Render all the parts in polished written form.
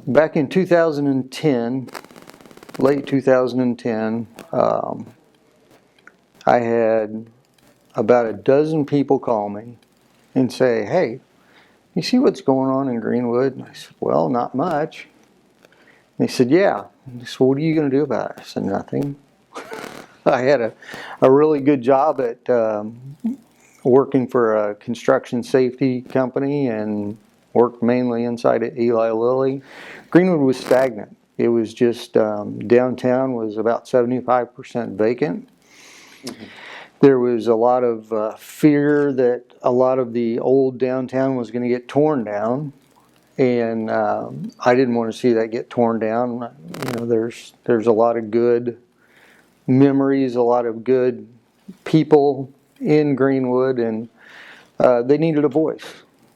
Back in 2010, late 2010, I had about a dozen people call me and say, "Hey, you see what's going on in Greenwood?" And I said, "Well, not much." And they said, "Yeah." And I said, "What are you going to do about it?" I said, "Nothing." I had a really good job at working for a construction safety company and worked mainly inside at Eli Lilly. Greenwood was stagnant. It was just downtown was about 75% vacant. Mm-hmm. There was a lot of fear that a lot of the old downtown was going to get torn down, and I didn't want to see that get torn down. You know, there's a lot of good memories, a lot of good people in Greenwood, and they needed a voice.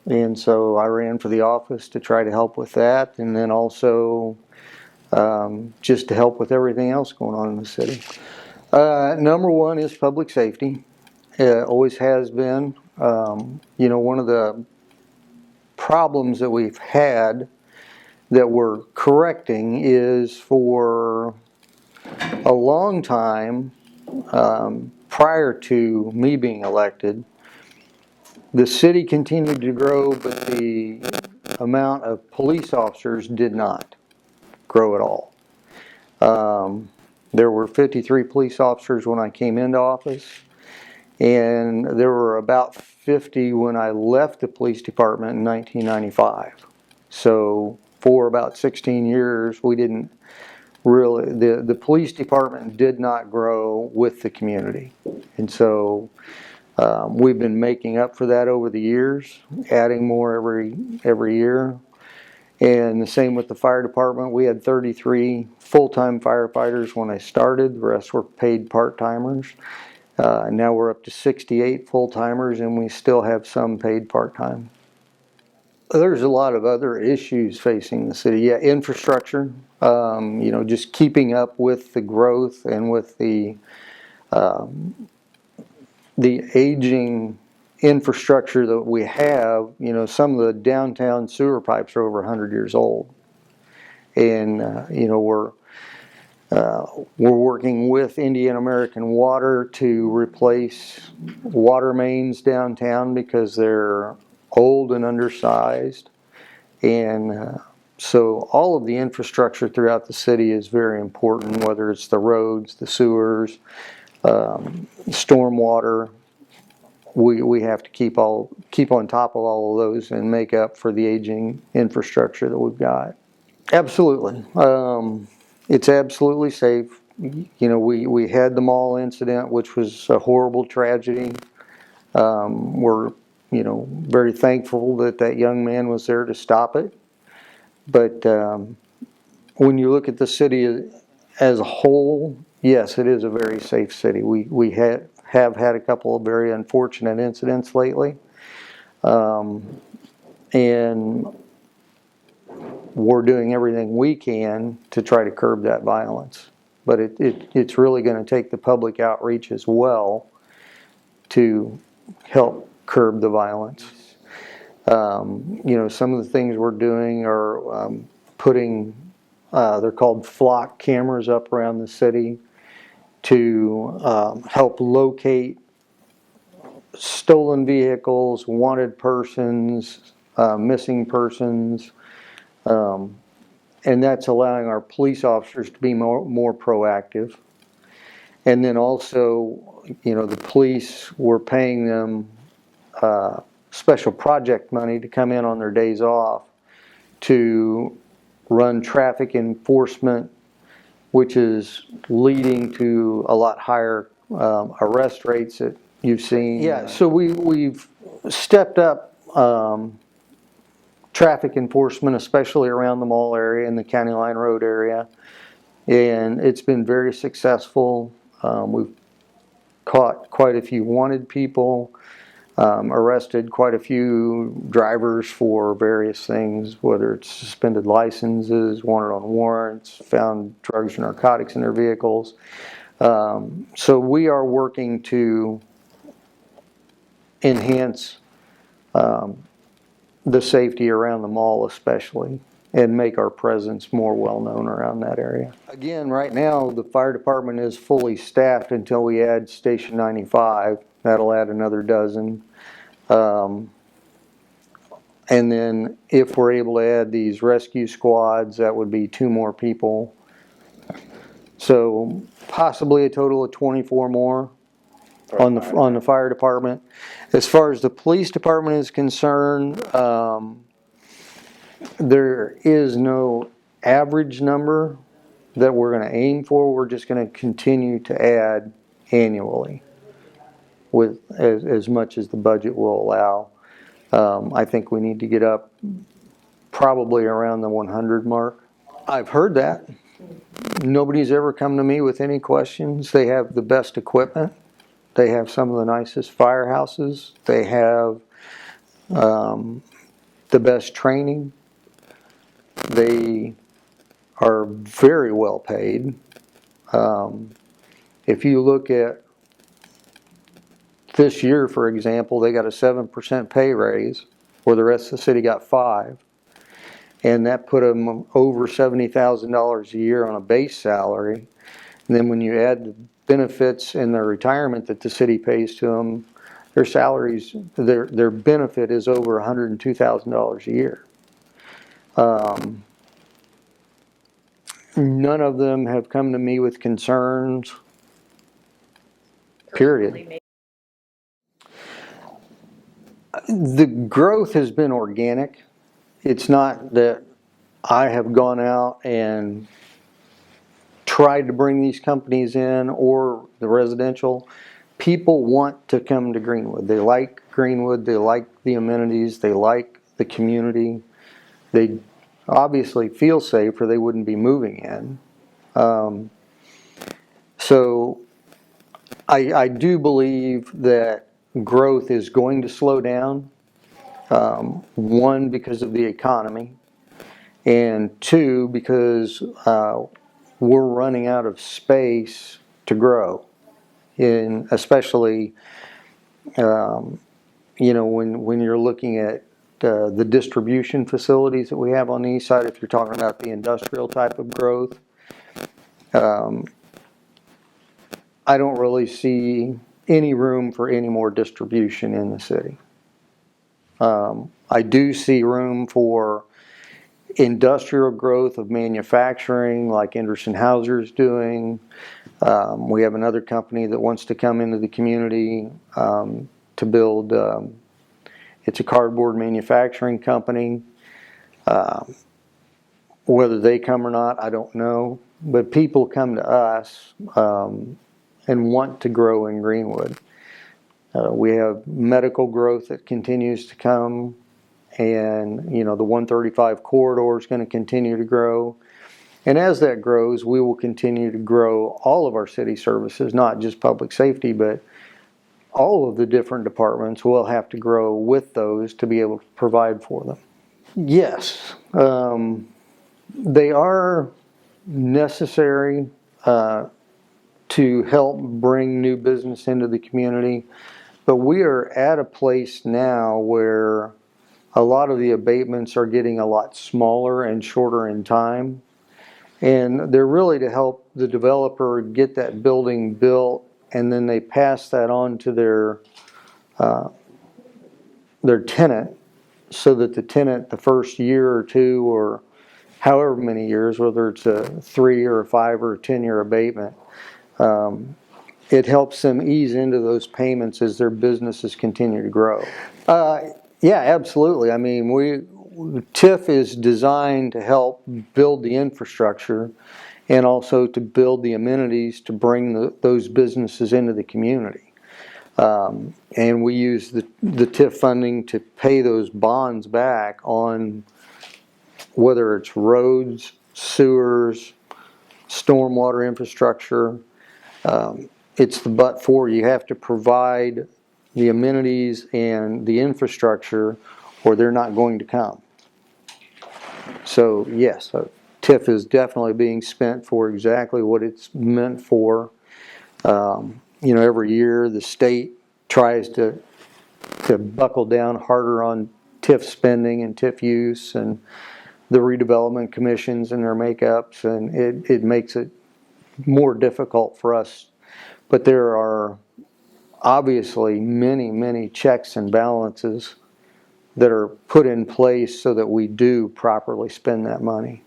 And so I ran for the office to try to help with that, and then also just to help with everything else going on in the city. Number one is public safety. It always has been. You know, one of the problems that we've had that we're correcting is for a long time, prior to me being elected, the city continued to grow, but the amount of police officers did not grow at all. There were 53 police officers when I came into office, and there were about 50 when I left the police department in 1995. So for about 16 years, we didn't really, the police department did not grow with the community. And so we've been making up for that over the years, adding more every year. And the same with the fire department. We had 33 full-time firefighters when I started. The rest were paid part-timers. Now we're up to 68 full-timers, and we still have some paid part-time. There's a lot of other issues facing the city. Yeah, infrastructure, you know, just keeping up with the growth and with the aging infrastructure that we have. You know, some of the downtown sewer pipes are over 100 years old. And, you know, we're working with Indian American Water to replace water mains downtown because they're old and undersized. And so all of the infrastructure throughout the city is very important, whether it's the roads, the sewers, stormwater. We have to keep on top of all of those and make up for the aging infrastructure that we've got. Absolutely. It's absolutely safe. You know, we had the mall incident, which was a horrible tragedy. We're, you know, very thankful that that young man was there to stop it. But when you look at the city as a whole, yes, it is a very safe city. We have had a couple of very unfortunate incidents lately. And we're doing everything we can to try to curb that violence. But it's really going to take the public outreach as well to help curb the violence. You know, some of the things we're doing are putting, they're called flock cameras up around the city to help locate stolen vehicles, wanted persons, missing persons. And that's allowing our police officers to be more proactive. And then also, you know, the police, we're paying them special project money to come in on their days off to run traffic enforcement, which is leading to a lot higher arrest rates that you've seen. Yeah, so we've stepped up traffic enforcement, especially around the mall area and the County Line Road area, and it's been very successful. We've caught quite a few wanted people, arrested quite a few drivers for various things, whether it's suspended licenses, wanted on warrants, found drugs or narcotics in their vehicles. So we are working to enhance the safety around the mall especially. and make our presence more well known around that area. Again, right now the fire department is fully staffed until we add Station 95. That'll add another dozen. And then if we're able to add these rescue squads, that would be 2 more people. So possibly a total of 24 more on the fire department. As far as the police department is concerned, there is no average number that we're going to aim for. We're just going to continue to add annually with as much as the budget will allow. I think we need to get up probably around the 100 mark. I've heard that. Nobody's ever come to me with any questions. They have the best equipment. They have some of the nicest firehouses. They have the best training. They are very well paid. If you look at this year, for example, they got a 7% pay raise, where the rest of the city got 5%. And that put them over $70,000 a year on a base salary. And then when you add the benefits and their retirement that the city pays to them, their salaries, their benefit is over $102,000 a year. None of them have come to me with concerns, period. The growth has been organic. It's not that I have gone out and tried to bring these companies in or the residential. People want to come to Greenwood. They like Greenwood. They like the amenities. They like the community. They obviously feel safe or they wouldn't be moving in. So I do believe that growth is going to slow down. One, because of the economy, and 2, because we're running out of space to grow. Especially, when you're looking at the distribution facilities that we have on the east side, if you're talking about the industrial type of growth, I don't really see any room for any more distribution in the city. I do see room for industrial growth of manufacturing like Anderson Hauser is doing. We have another company that wants to come into the community to build, it's a cardboard manufacturing company. Whether they come or not, I don't know. But people come to us and want to grow in Greenwood. We have medical growth that continues to come, and the 135 corridor is going to continue to grow. And as that grows, we will continue to grow all of our city services, not just public safety, but all of the different departments will have to grow with those to be able to provide for them. Yes, they are necessary to help bring new business into the community. But we are at a place now where a lot of the abatements are getting a lot smaller and shorter in time. And they're really to help the developer get that building built, and then they pass that on to their tenant, so that the tenant, the first year or 2 or however many years, whether it's a 3 or a 5 or a 10-year abatement, it helps them ease into those payments as their businesses continue to grow. Yeah, absolutely. I mean, TIF is designed to help build the infrastructure and also to build the amenities to bring those businesses into the community. And we use the TIF funding to pay those bonds back on whether it's roads, sewers, stormwater infrastructure. It's the but for. You have to provide the amenities and the infrastructure, or they're not going to come. So yes, TIF is definitely being spent for exactly what it's meant for. Every year the state tries to buckle down harder on TIF spending and TIF use, and the redevelopment commissions and their makeups, and it makes it more difficult for us. But there are obviously many checks and balances that are put in place so that we do properly spend that money.